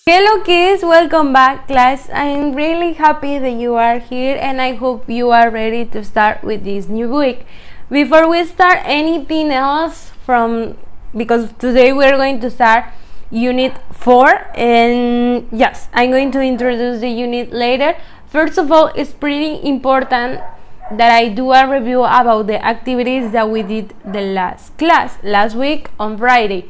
Hello kids, welcome back class. I'm really happy that you are here and I hope you are ready to start with this new week. Before we start anything else because today we're going to start unit 4 and yes, I'm going to introduce the unit later. First of all, it's pretty important that I do a review about the activities that we did the last week on Friday.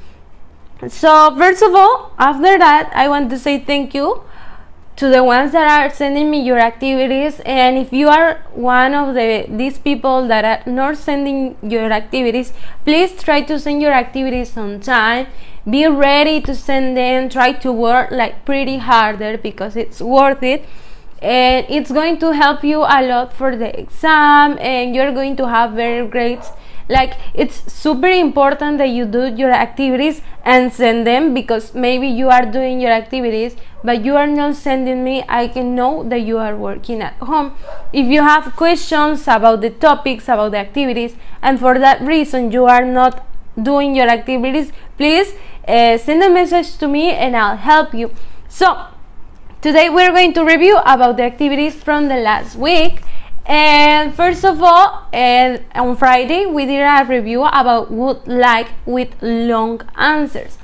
So first of all, after that, I want to say thank you to the ones that are sending me your activities, and if you are one of these people that are not sending your activities, please try to send your activities on time. Be ready to send them. Try to work like pretty harder because it's worth it, and it's going to help you a lot for the exam, and you're going to have better grades. Like, it's super important that you do your activities and send them, because maybe you are doing your activities but you are not sending me. I can know that you are working at home. If you have questions about the topics, about the activities, and for that reason you are not doing your activities, please send a message to me and I'll help you. So today we're going to review about the activities from the last week. And first of all, on Friday we did a review about would like with long answers.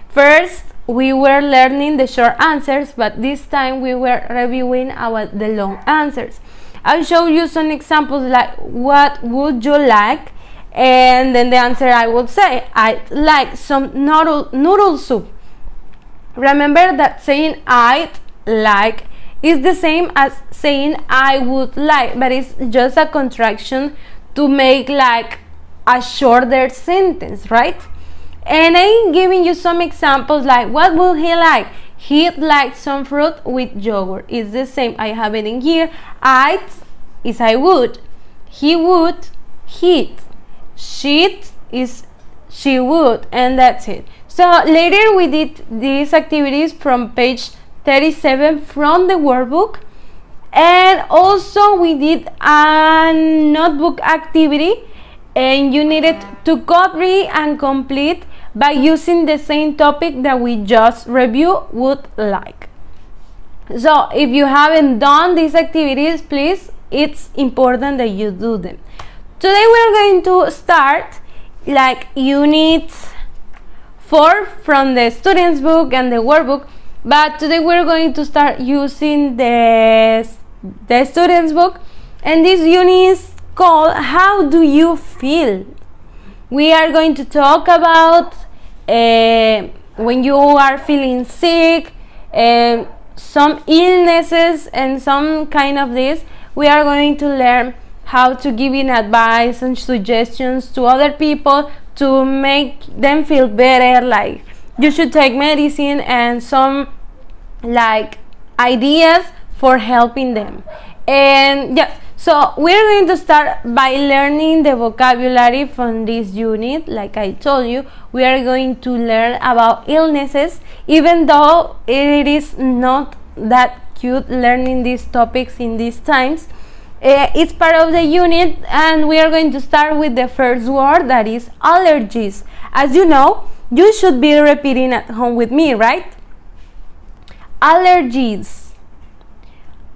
First we were learning the short answers, but this time we were reviewing about the long answers. I'll show you some examples like what would you like, and then the answer I would say I'd like some noodle soup. Remember that saying I'd like is the same as saying I would like, but it's just a contraction to make like a shorter sentence, right? And I'm giving you some examples like what would he like? He'd like some fruit with yogurt. It's the same. I have it in here. I'd is I would. He would, he'd. She'd is she would, and that's it. So later we did these activities from page 37 from the workbook, and also we did a notebook activity, and you needed to copy and complete by using the same topic that we just reviewed, would like. So if you haven't done these activities, please, it's important that you do them. Today we're going to start like unit 4 from the student's book and the workbook. But today we're going to start using the student's book, and this unit is called How Do You Feel? We are going to talk about when you are feeling sick, some illnesses and some kind of this. We are going to learn how to give in advice and suggestions to other people to make them feel better, like you should take medicine, and some like ideas for helping them. And yes, so we're going to start by learning the vocabulary from this unit. Like I told you, we are going to learn about illnesses, even though it is not that cute learning these topics in these times. It's part of the unit, and we are going to start with the first word, that is allergies. As you know, you should be repeating at home with me, right? Allergies,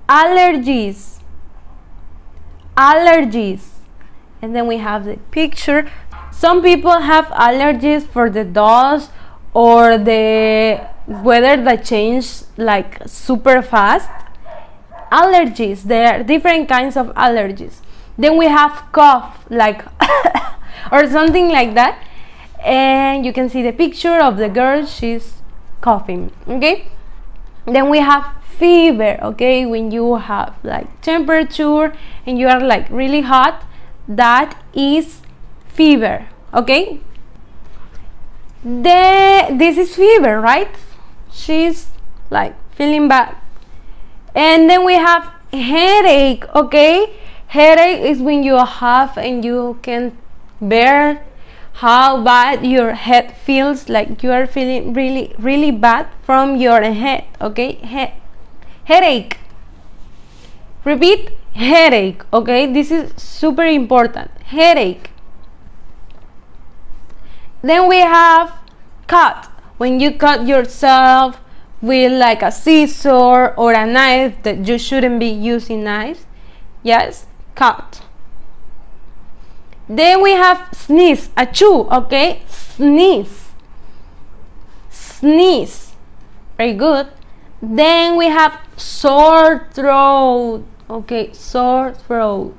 allergies, allergies. And then we have the picture. Some people have allergies for the dust or the weather that changes like super fast. Allergies, there are different kinds of allergies. Then we have cough, like or something like that, and you can see the picture of the girl, she's coughing, okay? Then we have fever, okay? When you have like temperature and you are like really hot, that is fever, okay? This is fever, right? She's like feeling bad. And then we have headache, okay? Headache is when you have and you can bear how bad your head feels, like you are feeling really bad from your head, okay? Headache. Repeat, headache, okay? This is super important. Headache. Then we have cut. When you cut yourself, with like a scissor or a knife that you shouldn't be using knives. Yes, cut. Then we have sneeze, achoo, okay? Sneeze. Sneeze. Very good. Then we have sore throat. Okay, sore throat.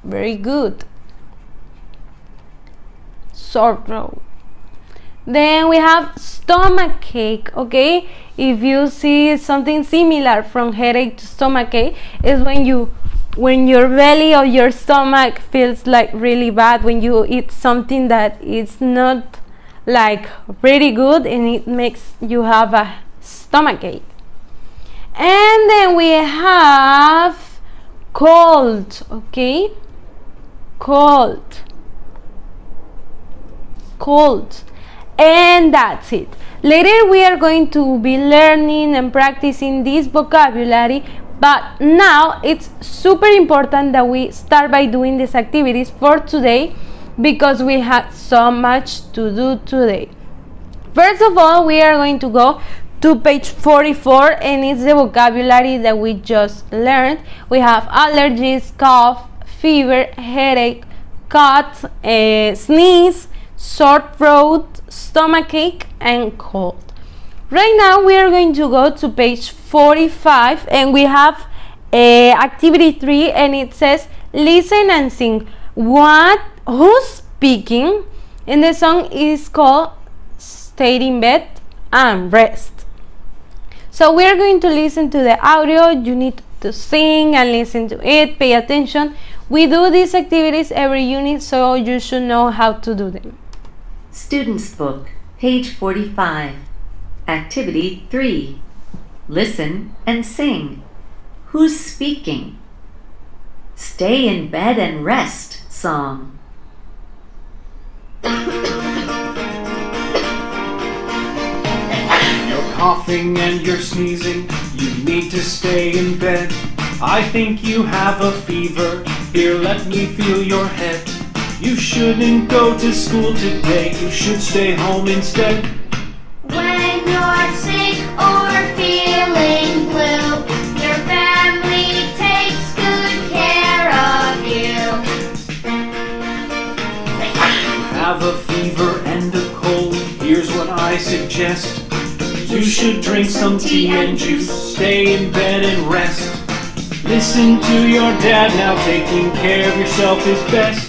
Very good. Sore throat. Then we have stomach ache. Okay, if you see something similar from headache to stomach ache, is when your belly or your stomach feels like really bad when you eat something that is not like pretty good, and it makes you have a stomach ache. And then we have cold. Okay, cold. And that's it. Later we are going to be learning and practicing this vocabulary, but now it's super important that we start by doing these activities for today, because we had so much to do today. First of all, we are going to go to page 44, and it's the vocabulary that we just learned. We have allergies, cough, fever, headache, cut, sneeze, sore throat, stomach ache, and cold. Right now we are going to go to page 45, and we have activity 3, and it says listen and sing. Who's speaking? And the song is called Stay in Bed and Rest. So we are going to listen to the audio. You need to sing and listen to it. Pay attention. We do these activities every unit, so you should know how to do them. Student's Book, page 45. Activity 3. Listen and sing. Who's speaking? Stay in bed and rest song. You're coughing and you're sneezing. You need to stay in bed. I think you have a fever. Here, let me feel your head. You shouldn't go to school today. You should stay home instead. When you're sick or feeling blue, your family takes good care of you. Have a fever and a cold. Here's what I suggest. You should drink some tea and juice. Stay in bed and rest. Listen to your dad now. Taking care of yourself is best.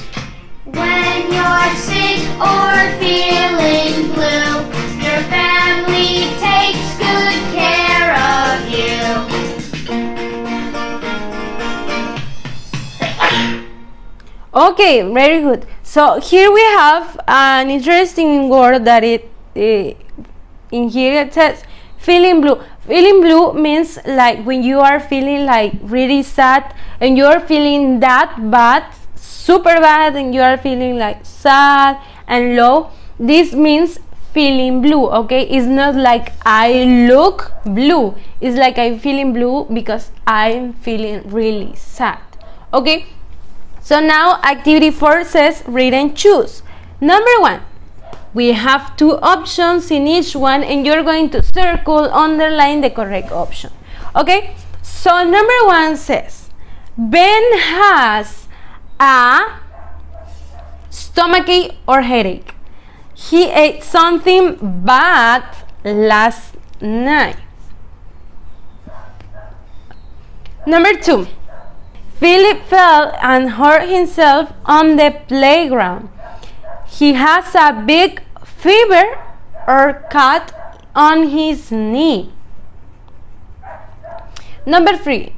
When you're sick or feeling blue, your family takes good care of you. Okay, very good. So here we have an interesting word that in here it says feeling blue. Feeling blue means like when you are feeling like really sad and you're feeling that bad, super bad, and you are feeling like sad and low. This means feeling blue. Okay, it's not like I look blue. It's like I'm feeling blue because I'm feeling really sad. Okay, so now activity 4 says read and choose. Number 1, we have 2 options in each one, and you're going to circle, underline the correct option. Okay, so number 1 says Ben has a stomachache or headache. He ate something bad last night. Number 2, Philip fell and hurt himself on the playground. He has a big fever or cut on his knee. Number 3,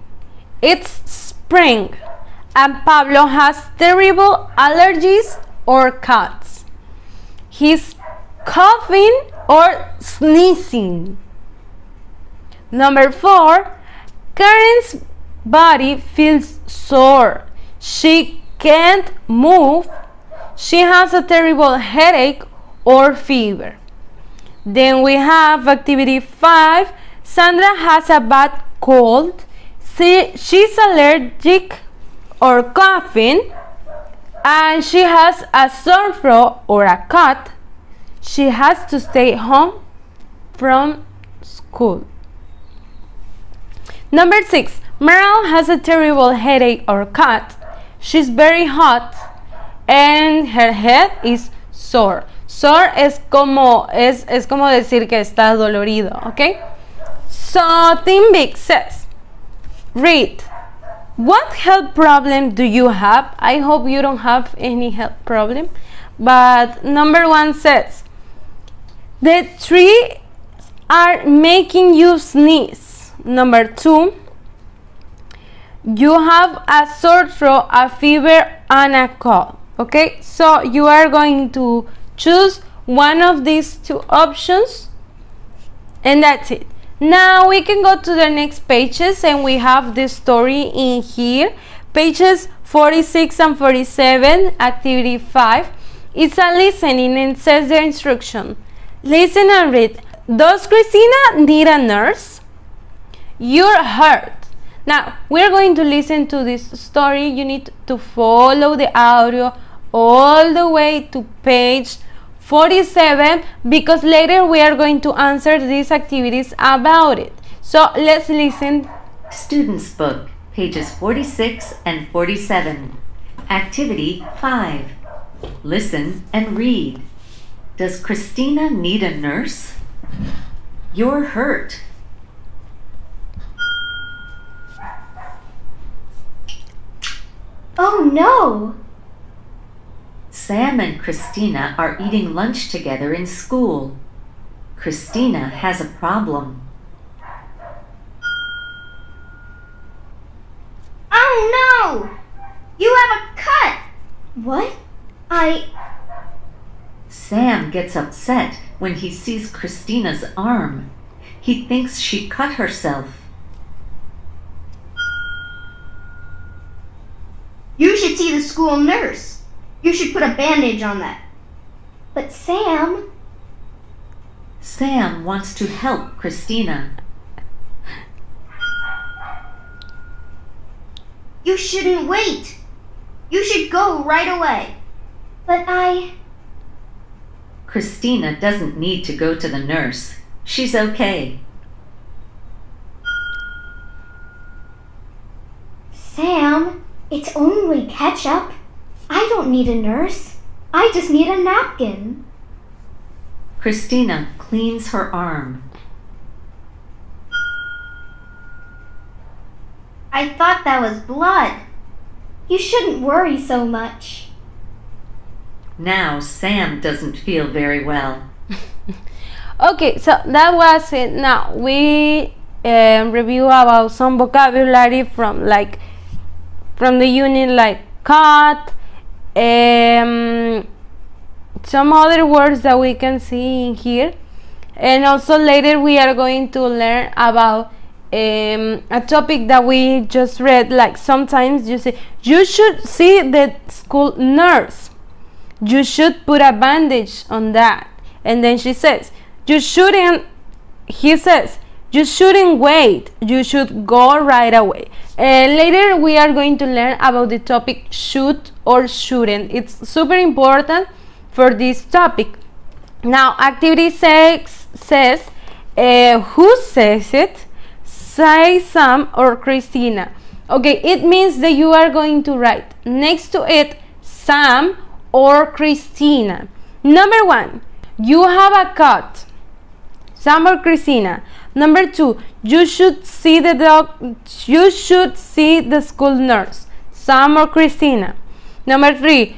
it's spring and Pablo has terrible allergies or cuts. He's coughing or sneezing. Number 4, Karen's body feels sore. She can't move. She has a terrible headache or fever. Then we have activity 5. Sandra has a bad cold. She's allergic or coughing, and she has a sore throat or a cut. She has to stay home from school. Number 6. Meryl has a terrible headache or cut. She's very hot and her head is sore. Sore es como decir que está dolorido, ¿ok? So Timbik says, read. What health problem do you have? I hope you don't have any health problem. But number 1 says, the trees are making you sneeze. Number 2, you have a sore throat, a fever, and a cold. Okay, so you are going to choose one of these 2 options, and that's it. Now we can go to the next pages, and we have the story in here. Pages 46 and 47, activity 5. It's a listening and says the instruction. Listen and read. Does Christina need a nurse? You're hurt. Now we're going to listen to this story. You need to follow the audio all the way to page 47, because later we are going to answer these activities about it. So let's listen. Student's Book, pages 46 and 47. Activity 5. Listen and read. Does Christina need a nurse? You're hurt. Oh no! Sam and Christina are eating lunch together in school. Christina has a problem. Oh no! You have a cut! What? Sam gets upset when he sees Christina's arm. He thinks she cut herself. You should see the school nurse. You should put a bandage on that. But Sam wants to help Christina. You shouldn't wait. You should go right away. But Christina doesn't need to go to the nurse. She's okay. Sam, it's only ketchup. I don't need a nurse. I just need a napkin. Christina cleans her arm. I thought that was blood. You shouldn't worry so much. Now Sam doesn't feel very well. Okay, so that was it. Now we review about some vocabulary from the unit, like cut, some other words that we can see in here, and also later we are going to learn about a topic that we just read. Like sometimes you say, you should see the school nurse, you should put a bandage on that, and then he says you shouldn't wait, you should go right away. Later we are going to learn about the topic should or shouldn't. It's super important for this topic. Now activity 6 says, who says it? Say Sam or Christina. Okay, it means that you are going to write next to it Sam or Christina. Number 1, you have a cut. Sam or Christina. Number 2, you should see the school nurse. Sam or Christina. Number 3,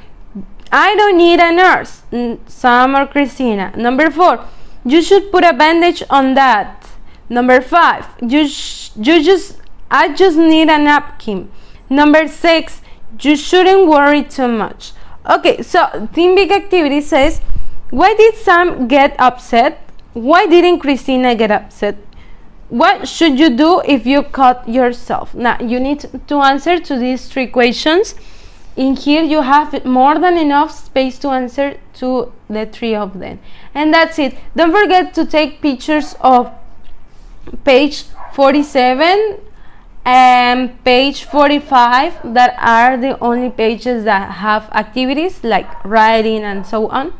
I don't need a nurse. Sam or Christina. Number 4, you should put a bandage on that. Number 5, I just need a napkin. Number 6, you shouldn't worry too much. Okay, so Team Big Activity says, why did Sam get upset? Why didn't Christina get upset? What should you do if you cut yourself? Now you need to answer to these 3 questions. In here you have more than enough space to answer to the 3 of them, and that's it. Don't forget to take pictures of page 47 and page 45. That are the only pages that have activities like writing and so on.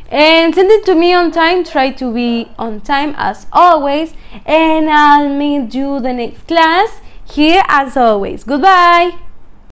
and send it to me on time. Try to be on time as always, and I'll meet you the next class here as always. Goodbye.